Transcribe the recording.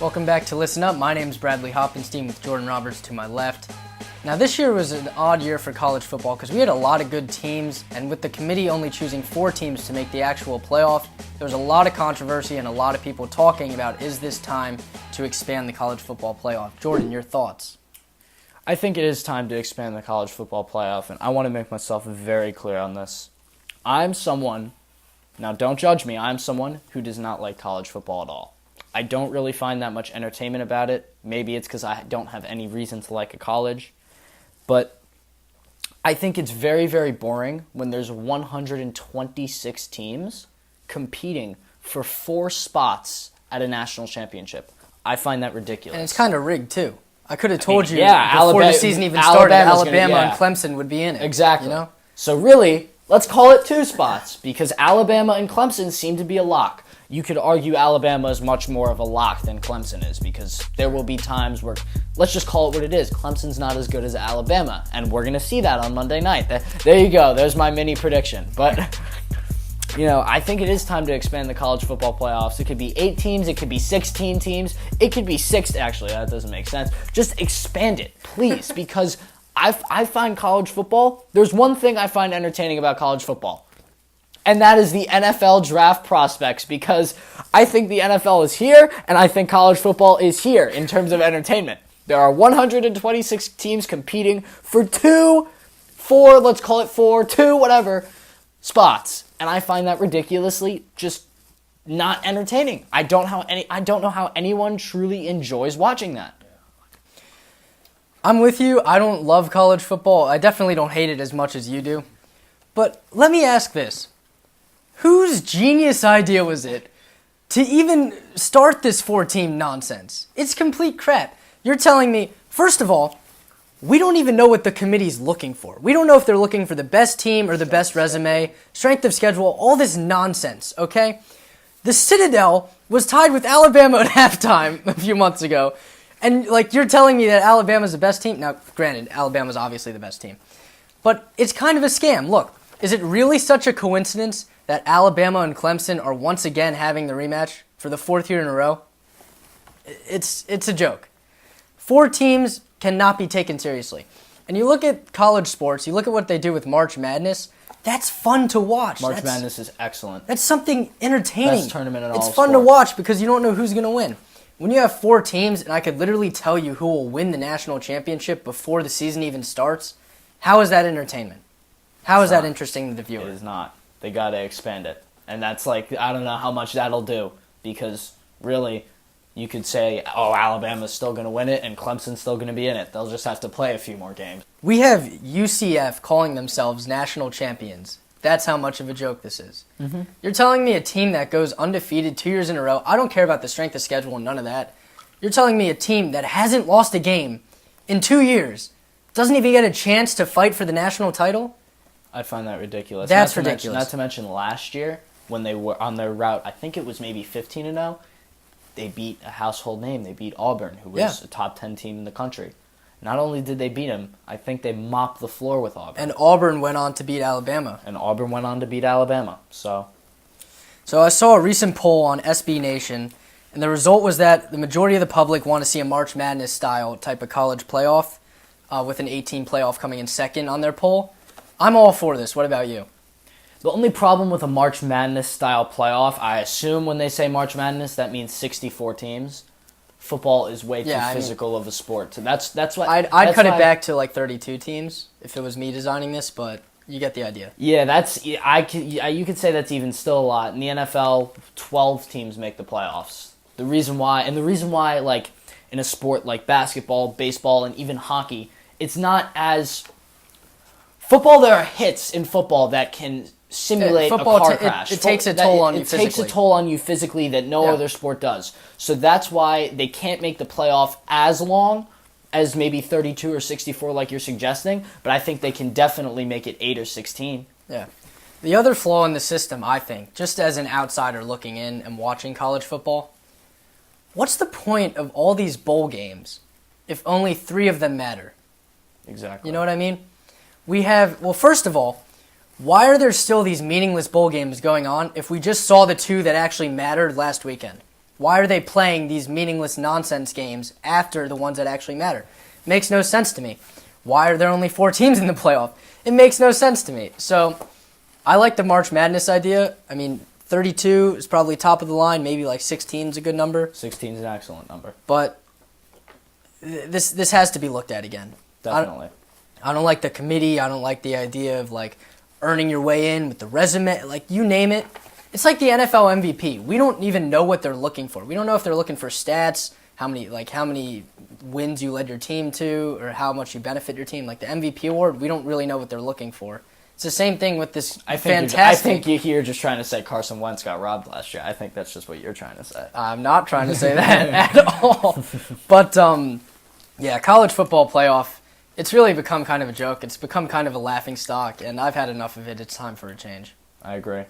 Welcome back to Listen Up. My name is Bradley Hoppenstein with Jordan Roberts to my left. Now this year was an odd year for college football because we had a lot of good teams, and with the committee only choosing 4 teams to make the actual playoff, there was a lot of controversy and a lot of people talking about, is this time to expand the college football playoff? Jordan, your thoughts? I think it is time to expand the college football playoff, and I want to make myself very clear on this. I'm someone, now don't judge me, I'm someone who does not like college football at all. I don't really find that much entertainment about it. Maybe it's because I don't have any reason to like a college. But I think it's very, very boring when there's 126 teams competing for 4 spots at a national championship. I find that ridiculous. And it's kind of rigged, too. I could have told you before the season even started, Alabama and Clemson would be in it. Exactly. You know? So really, let's call it 2 spots because Alabama and Clemson seem to be a lock. You could argue Alabama is much more of a lock than Clemson is because there will be times where, let's just call it what it is, Clemson's not as good as Alabama, and we're going to see that on Monday night. There you go. There's my mini prediction. But, I think it is time to expand the college football playoffs. It could be 8 teams. It could be 16 teams. It could be 6. Actually, that doesn't make sense. Just expand it, please, because I find college football, there's one thing I find entertaining about college football. And that is the NFL draft prospects, because I think the NFL is here, and I think college football is here in terms of entertainment. There are 126 teams competing for 2 spots. And I find that ridiculously just not entertaining. I don't know how anyone truly enjoys watching that. I'm with you. I don't love college football. I definitely don't hate it as much as you do. But let me ask this. Whose genius idea was it to even start this 4-team nonsense? It's complete crap. You're telling me, first of all, we don't even know what the committee's looking for. We don't know if they're looking for the best team or the best resume, strength of schedule, all this nonsense, okay? The Citadel was tied with Alabama at halftime a few months ago, and you're telling me that Alabama's the best team? Now, granted, Alabama's obviously the best team, but it's kind of a scam. Look, is it really such a coincidence that Alabama and Clemson are once again having the rematch for the 4th year in a row? It's a joke. 4 teams cannot be taken seriously. And you look at college sports, you look at what they do with March Madness, that's fun to watch. March Madness is excellent. That's something entertaining. Best tournament in all It's sport. fun to watch because you don't know who's going to win. When you have 4 teams, and I could literally tell you who will win the national championship before the season even starts, how is that entertainment? How is that interesting to the viewer? It is not. They got to expand it. And that's I don't know how much that'll do because really you could say, oh, Alabama's still going to win it and Clemson's still going to be in it. They'll just have to play a few more games. We have UCF calling themselves national champions. That's how much of a joke this is. Mm-hmm. You're telling me a team that goes undefeated 2 years in a row, I don't care about the strength of schedule and none of that. You're telling me a team that hasn't lost a game in 2 years doesn't even get a chance to fight for the national title? I find that ridiculous. That's ridiculous. Not to mention last year, when they were on their route, I think it was maybe 15-0, they beat a household name. They beat Auburn, who was a top 10 team in the country. Not only did they beat them, I think they mopped the floor with Auburn. And Auburn went on to beat Alabama. So I saw a recent poll on SB Nation, and the result was that the majority of the public want to see a March Madness-style type of college playoff with an 18 playoff coming in second on their poll. I'm all for this. What about you? The only problem with a March Madness-style playoff, I assume when they say March Madness, that means 64 teams. Football is way too physical of a sport. So that's what I'd cut it back to 32 teams if it was me designing this, but you get the idea. Yeah, you could say that's even still a lot. In the NFL, 12 teams make the playoffs. The reason why in a sport like basketball, baseball, and even hockey, it's not as football. There are hits in football that can simulate a car crash. It takes a toll on you physically. It takes a toll on you physically that no other sport does. So that's why they can't make the playoff as long as maybe 32 or 64 like you're suggesting, but I think they can definitely make it 8 or 16. Yeah. The other flaw in the system, I think, just as an outsider looking in and watching college football, what's the point of all these bowl games if only 3 of them matter? Exactly. You know what I mean? First of all, why are there still these meaningless bowl games going on if we just saw the 2 that actually mattered last weekend? Why are they playing these meaningless nonsense games after the ones that actually matter? Makes no sense to me. Why are there only 4 teams in the playoff? It makes no sense to me. So I like the March Madness idea. I mean, 32 is probably top of the line. Maybe like 16 is a good number. 16 is an excellent number. But this has to be looked at again. Definitely. I don't like the committee. I don't like the idea of like earning your way in with the resume. Like, you name it. It's like the NFL MVP. We don't even know what they're looking for. We don't know if they're looking for stats, how many wins you led your team to, or how much you benefit your team. Like the MVP award, we don't really know what they're looking for. It's the same thing with this I fantastic... think you're here just trying to say Carson Wentz got robbed last year. I think that's just what you're trying to say. I'm not trying to say that at all. But, yeah, college football playoff, it's really become kind of a joke. It's become kind of a laughing stock, and I've had enough of it. It's time for a change. I agree.